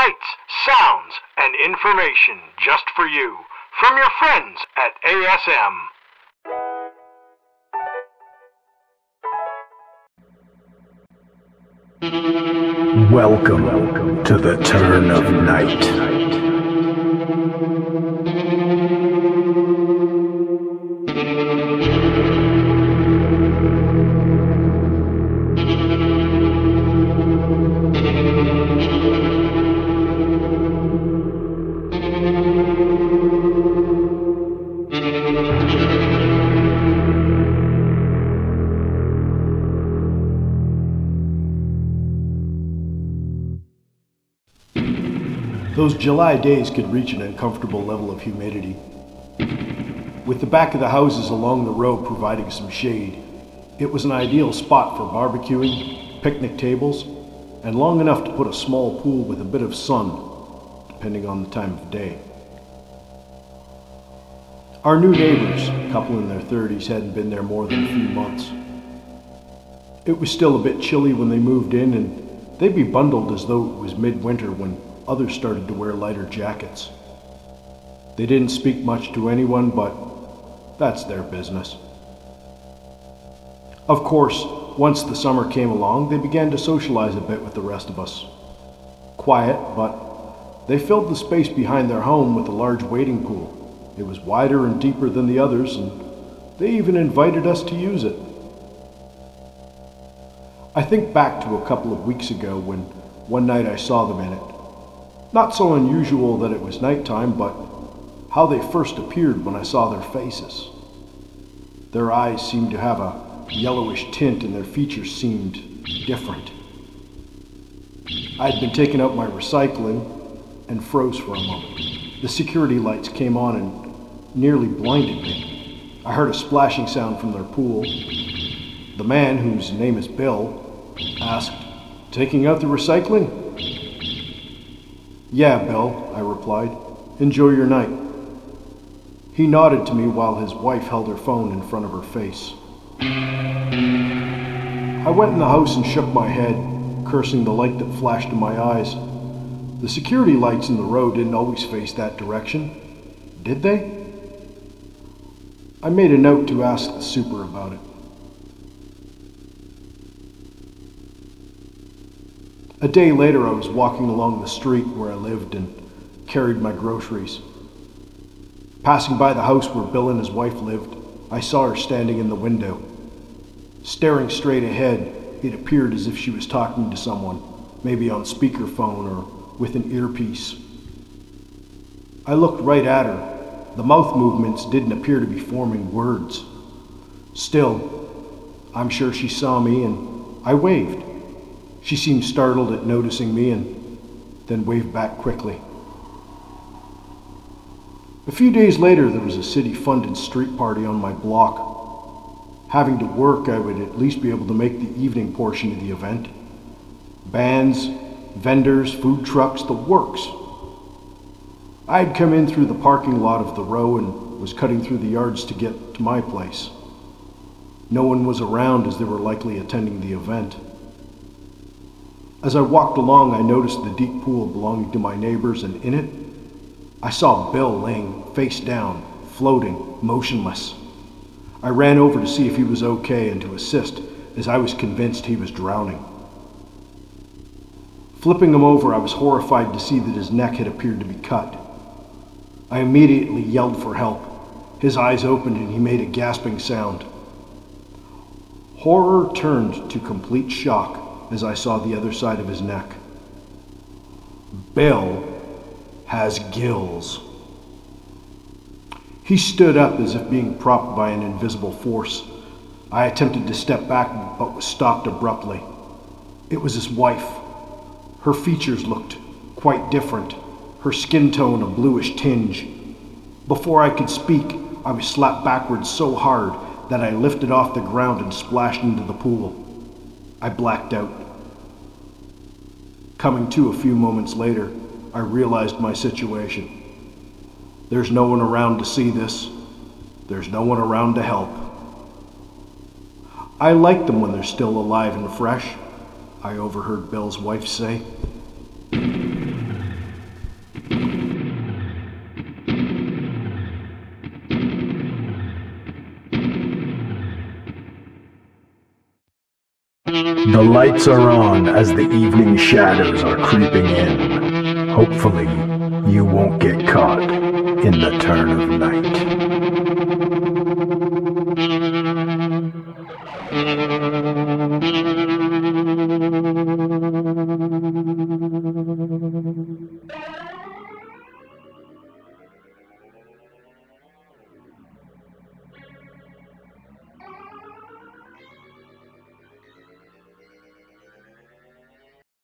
Sights, sounds, and information just for you from your friends at ASM. Welcome to the turn of night. Those July days could reach an uncomfortable level of humidity. With the back of the houses along the road providing some shade, it was an ideal spot for barbecuing, picnic tables, and long enough to put a small pool with a bit of sun, depending on the time of day. Our new neighbors, a couple in their 30s, hadn't been there more than a few months. It was still a bit chilly when they moved in, and they'd be bundled as though it was midwinter when others started to wear lighter jackets. They didn't speak much to anyone, but that's their business. Of course, once the summer came along, they began to socialize a bit with the rest of us. Quiet, but they filled the space behind their home with a large wading pool. It was wider and deeper than the others, and they even invited us to use it. I think back to a couple of weeks ago when one night I saw them in it. Not so unusual that it was nighttime, but how they first appeared when I saw their faces. Their eyes seemed to have a yellowish tint and their features seemed different. I had been taking out my recycling and froze for a moment. The security lights came on and nearly blinded me. I heard a splashing sound from their pool. The man, whose name is Bill, asked, "Taking out the recycling?" "Yeah, Bill," I replied. "Enjoy your night." He nodded to me while his wife held her phone in front of her face. I went in the house and shook my head, cursing the light that flashed in my eyes. The security lights in the road didn't always face that direction, did they? I made a note to ask the super about it. A day later, I was walking along the street where I lived and carried my groceries. Passing by the house where Bill and his wife lived, I saw her standing in the window. Staring straight ahead, it appeared as if she was talking to someone, maybe on speakerphone or with an earpiece. I looked right at her. The mouth movements didn't appear to be forming words. Still, I'm sure she saw me and I waved. She seemed startled at noticing me and then waved back quickly. A few days later, there was a city-funded street party on my block. Having to work, I would at least be able to make the evening portion of the event. Bands, vendors, food trucks, the works. I had come in through the parking lot of the row and was cutting through the yards to get to my place. No one was around as they were likely attending the event. As I walked along, I noticed the deep pool belonging to my neighbors, and in it, I saw Bill laying face down, floating, motionless. I ran over to see if he was okay and to assist, as I was convinced he was drowning. Flipping him over, I was horrified to see that his neck had appeared to be cut. I immediately yelled for help. His eyes opened and he made a gasping sound. Horror turned to complete shock as I saw the other side of his neck. Bill has gills. He stood up as if being propped by an invisible force. I attempted to step back but was stopped abruptly. It was his wife. Her features looked quite different, her skin tone a bluish tinge. Before I could speak, I was slapped backwards so hard that I lifted off the ground and splashed into the pool. I blacked out. Coming to a few moments later, I realized my situation. There's no one around to see this. There's no one around to help. I like them when they're still alive and fresh, I overheard Bill's wife say. The lights are on as the evening shadows are creeping in. Hopefully, you won't get caught in the turn of night.